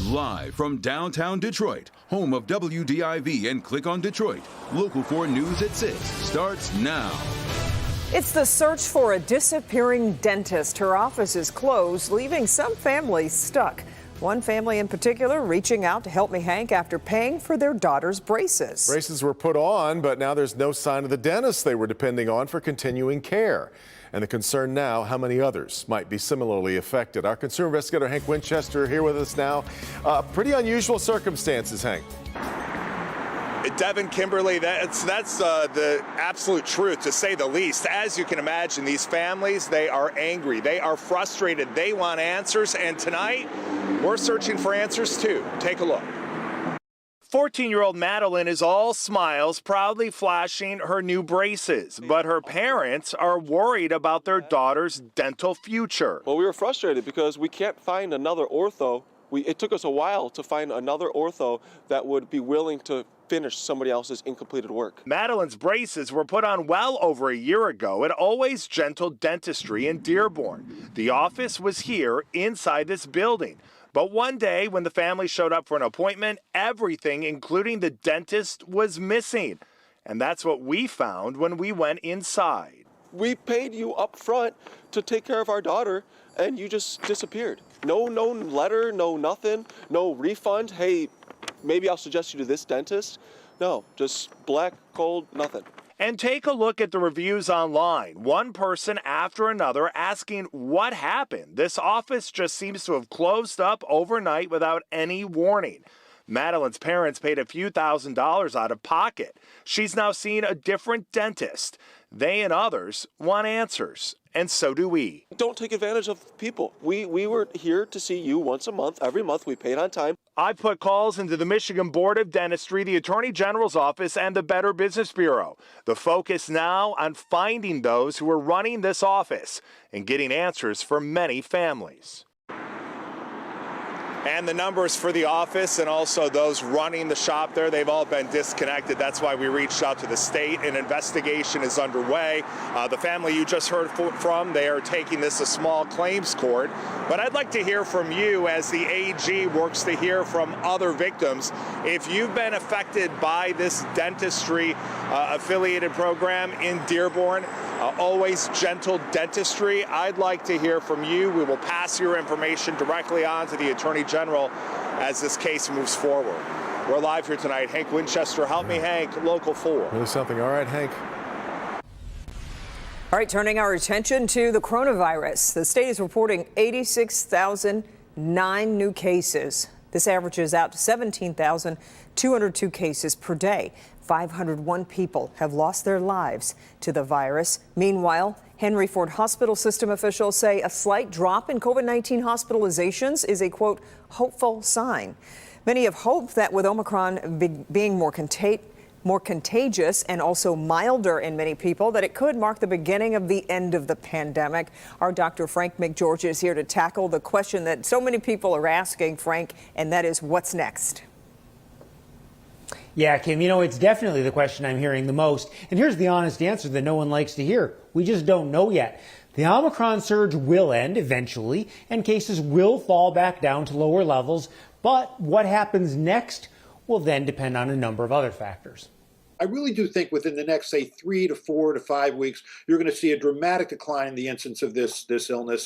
Live from downtown Detroit, home of WDIV and Click on Detroit, Local 4 News at 6 starts now. It's the search for a disappearing dentist. Her office is closed, leaving some families stuck. One family in particular reaching out to Help Me Hank after paying for their daughter's braces. Braces were put on, but now there's no sign of the dentist they were depending on for continuing care. And the concern now, how many others might be similarly affected. Our consumer investigator Hank Winchester here with us now. Pretty unusual circumstances, Hank. Devin, Kimberly, that's the absolute truth, to say the least. As you can imagine, these families, they are angry. They are frustrated. They want answers. And tonight, we're searching for answers, too. Take a look. 14-year-old Madeline is all smiles, proudly flashing her new braces. But her parents are worried about their daughter's dental future. Well, we were frustrated because we can't find another ortho. It took us a while to find another ortho that would be willing to finish somebody else's incompleted work. Madeline's braces were put on well over a year ago at Always Gentle Dentistry in Dearborn. The office was here inside this building. But one day when the family showed up for an appointment, everything, including the dentist, was missing. And that's what we found when we went inside. We paid you up front to take care of our daughter, and you just disappeared. No letter, no nothing, no refund. Hey, maybe I'll suggest you to this dentist. No, just black, cold, nothing. And take a look at the reviews online. One person after another asking what happened. This office just seems to have closed up overnight without any warning. Madeline's parents paid a few $1,000s out of pocket. She's now seeing a different dentist. They and others want answers, and so do we. Don't take advantage of people. We were here to see you once a month. Every month we paid on time. I put calls into the Michigan Board of Dentistry, the Attorney General's office, and the Better Business Bureau. The focus now on finding those who are running this office and getting answers for many families. And the numbers for the office and also those running the shop there, they've all been disconnected. That's why we reached out to the state. An investigation is underway. The family you just heard from, they are taking this to small claims court. But I'd like to hear from you as the AG works to hear from other victims. If you've been affected by this dentistry affiliated program in Dearborn, Always Gentle Dentistry, I'd like to hear from you. We will pass your information directly on to the Attorney General as this case moves forward. We're live here tonight. Hank Winchester, Help Me Hank, Local 4. Really something. All right, Hank. All right, turning our attention to the coronavirus. The state is reporting 86,009 new cases. This averages out to 17,202 cases per day. 501 people have lost their lives to the virus. Meanwhile, Henry Ford Hospital System officials say a slight drop in COVID-19 hospitalizations is a, quote, hopeful sign. Many have hoped that with Omicron being more contagious and also milder in many people, that it could mark the beginning of the end of the pandemic. Our Dr. Frank McGeorge is here to tackle the question that so many people are asking, Frank, and that is what's next? Yeah, Kim, it's definitely the question I'm hearing the most. And here's the honest answer that no one likes to hear. We just don't know yet. The Omicron surge will end eventually, and cases will fall back down to lower levels. But what happens next will then depend on a number of other factors. I really do think within the next, say, 3 to 4 to 5 weeks, you're going to see a dramatic decline in the incidence of this illness.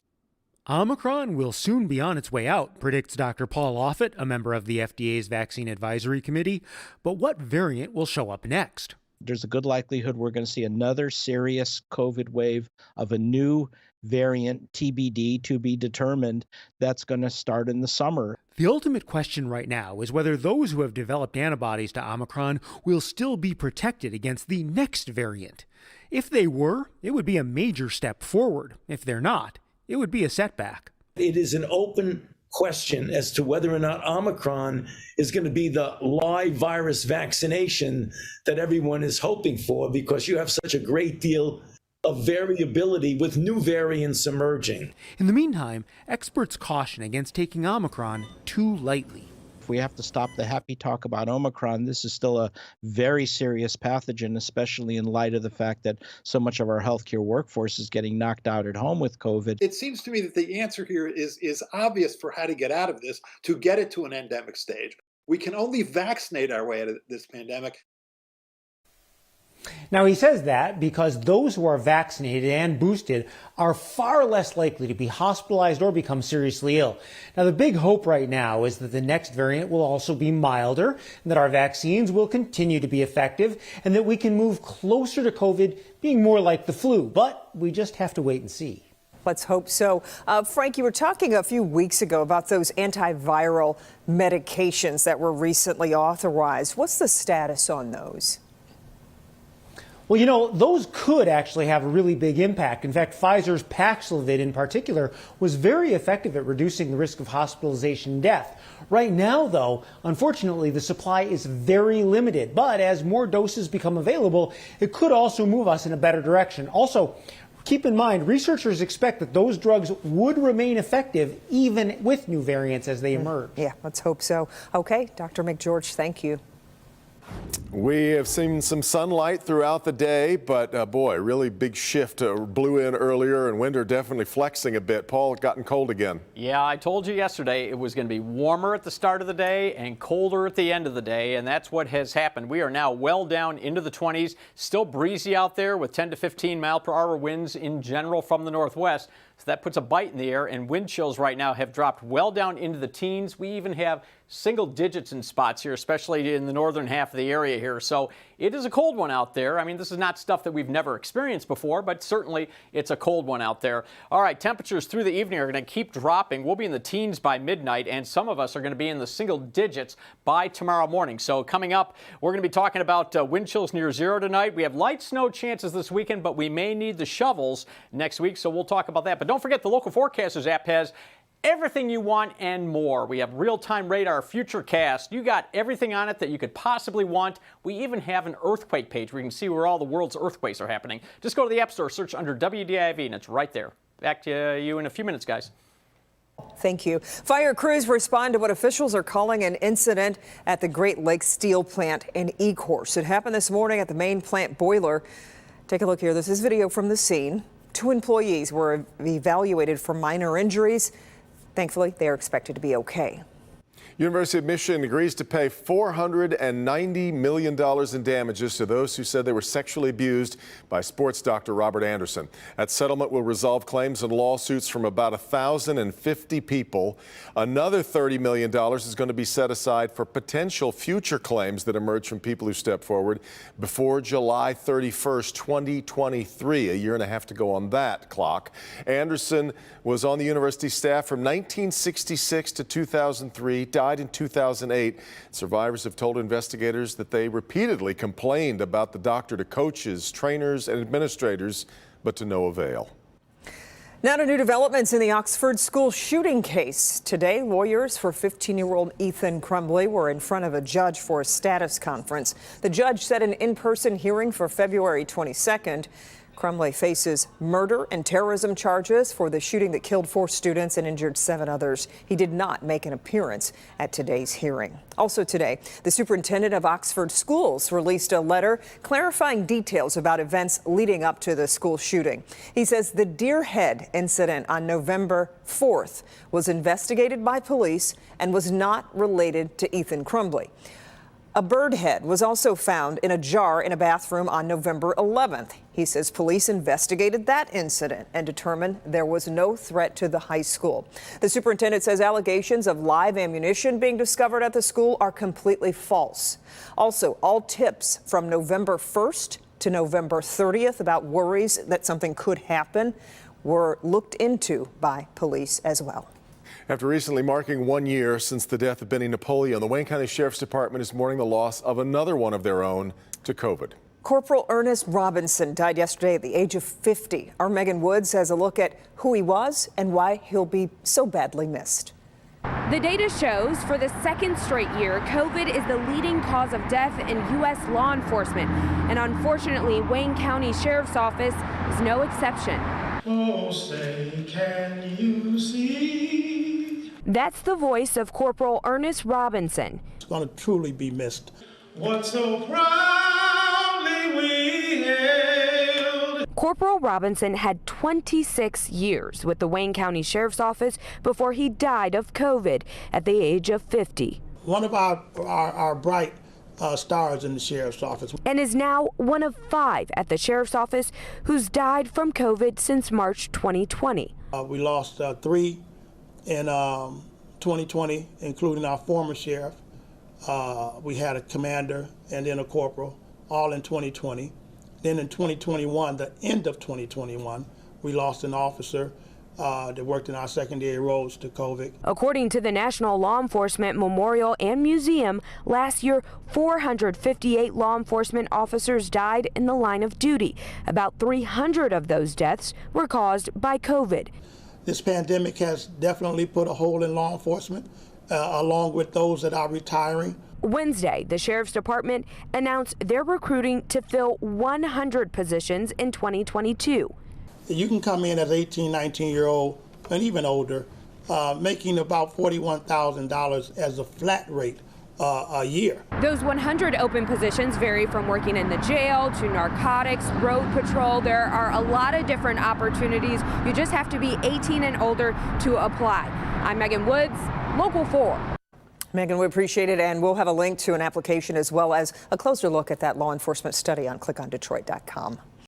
Omicron will soon be on its way out, predicts Dr. Paul Offit, a member of the FDA's Vaccine Advisory Committee. But what variant will show up next? There's a good likelihood we're going to see another serious COVID wave of a new variant, TBD, to be determined, that's going to start in the summer. The ultimate question right now is whether those who have developed antibodies to Omicron will still be protected against the next variant. If they were, it would be a major step forward. If they're not, it would be a setback. It is an open question as to whether or not Omicron is going to be the live virus vaccination that everyone is hoping for, because you have such a great deal of variability with new variants emerging. In the meantime, experts caution against taking Omicron too lightly. we have to stop the happy talk about Omicron, this is still a very serious pathogen, especially in light of the fact that so much of our healthcare workforce is getting knocked out at home with COVID. It seems to me that the answer here is obvious for how to get out of this, to get it to an endemic stage. We can only vaccinate our way out of this pandemic. Now, he says that because those who are vaccinated and boosted are far less likely to be hospitalized or become seriously ill. Now, the big hope right now is that the next variant will also be milder, and that our vaccines will continue to be effective, and that we can move closer to COVID being more like the flu. But we just have to wait and see. Let's hope so. Frank, you were talking a few weeks ago about those antiviral medications that were recently authorized. What's the status on those? Well, you know, those could actually have a really big impact. In fact, Pfizer's Paxlovid in particular was very effective at reducing the risk of hospitalization and death. Right now, though, unfortunately, the supply is very limited. But as more doses become available, it could also move us in a better direction. Also, keep in mind, researchers expect that those drugs would remain effective even with new variants as they emerge. Yeah, let's hope so. Okay, Dr. McGeorge, thank you. We have seen some sunlight throughout the day, but boy, really big shift blew in earlier, and winter definitely flexing a bit. Paul, it gotten cold again. Yeah, I told you yesterday it was going to be warmer at the start of the day and colder at the end of the day, and that's what has happened. We are now well down into the 20s, still breezy out there with 10 to 15 mile per hour winds in general from the northwest. So that puts a bite in the air, and wind chills right now have dropped well down into the teens. We even have single digits in spots here, especially in the northern half of the area here. So it is a cold one out there. I mean, this is not stuff that we've never experienced before, but certainly it's a cold one out there. All right, temperatures through the evening are going to keep dropping. We'll be in the teens by midnight, and some of us are going to be in the single digits by tomorrow morning. So coming up, we're going to be talking about wind chills near zero tonight. We have light snow chances this weekend, but we may need the shovels next week, so we'll talk about that. But don't forget, the Local Forecasters app has everything you want and more. We have real-time radar, futurecast. You got everything on it that you could possibly want. We even have an earthquake page where you can see where all the world's earthquakes are happening. Just go to the App Store, search under WDIV, and it's right there. Back to you in a few minutes, guys. Thank you. Fire crews respond to what officials are calling an incident at the Great Lakes Steel Plant in Ecorse. It happened this morning at the main plant boiler. Take a look here. This is video from the scene. 2 employees were evaluated for minor injuries. Thankfully, they are expected to be okay. University of Michigan agrees to pay $490 million in damages to those who said they were sexually abused by sports doctor Robert Anderson. That settlement will resolve claims and lawsuits from about 1,050 people. Another $30 million is going to be set aside for potential future claims that emerge from people who step forward before July 31st, 2023. A year and a half to go on that clock. Anderson was on the university staff from 1966 to 2003, died in 2008. Survivors have told investigators that they repeatedly complained about the doctor to coaches, trainers, and administrators, but to no avail. Now to new developments in the Oxford school shooting case. Today, lawyers for 15-year-old Ethan Crumbley were in front of a judge for a status conference. The judge set an in-person hearing for February 22nd. Crumbley faces murder and terrorism charges for the shooting that killed 4 students and injured 7 others. He did not make an appearance at today's hearing. Also today, the superintendent of Oxford schools released a letter clarifying details about events leading up to the school shooting. He says the Deer Head incident on November 4th was investigated by police and was not related to Ethan Crumbley. A bird head was also found in a jar in a bathroom on November 11th. He says police investigated that incident and determined there was no threat to the high school. The superintendent says allegations of live ammunition being discovered at the school are completely false. Also, all tips from November 1st to November 30th about worries that something could happen were looked into by police as well. After recently marking 1 year since the death of Benny Napoleon, the Wayne County Sheriff's Department is mourning the loss of another one of their own to COVID. Corporal Ernest Robinson died yesterday at the age of 50. Our Megan Woods has a look at who he was and why he'll be so badly missed. The data shows for the second straight year, COVID is the leading cause of death in U.S. law enforcement. And unfortunately, Wayne County Sheriff's Office is no exception. Oh, say, can you see? That's the voice of Corporal Ernest Robinson. It's going to truly be missed. What so proudly we hailed. Corporal Robinson had 26 years with the Wayne County Sheriff's Office before he died of COVID at the age of 50. One of our bright stars in the Sheriff's Office. And is now one of 5 at the Sheriff's Office who's died from COVID since March 2020. We lost 3 in 2020, including our former sheriff. We had a commander and then a corporal, all in 2020. Then in 2021, the end of 2021, we lost an officer that worked in our secondary roads to COVID. According to the National Law Enforcement Memorial and Museum, last year 458 law enforcement officers died in the line of duty. About 300 of those deaths were caused by COVID. This pandemic has definitely put a hole in law enforcement, along with those that are retiring. Wednesday, the Sheriff's Department announced they're recruiting to fill 100 positions in 2022. You can come in as an 18, 19-year-old and even older, making about $41,000 as a flat rate a year. Those 100 open positions vary from working in the jail to narcotics, road patrol. There are a lot of different opportunities. You just have to be 18 and older to apply. I'm Megan Woods, Local 4. Megan, we appreciate it, and we'll have a link to an application as well as a closer look at that law enforcement study on clickondetroit.com.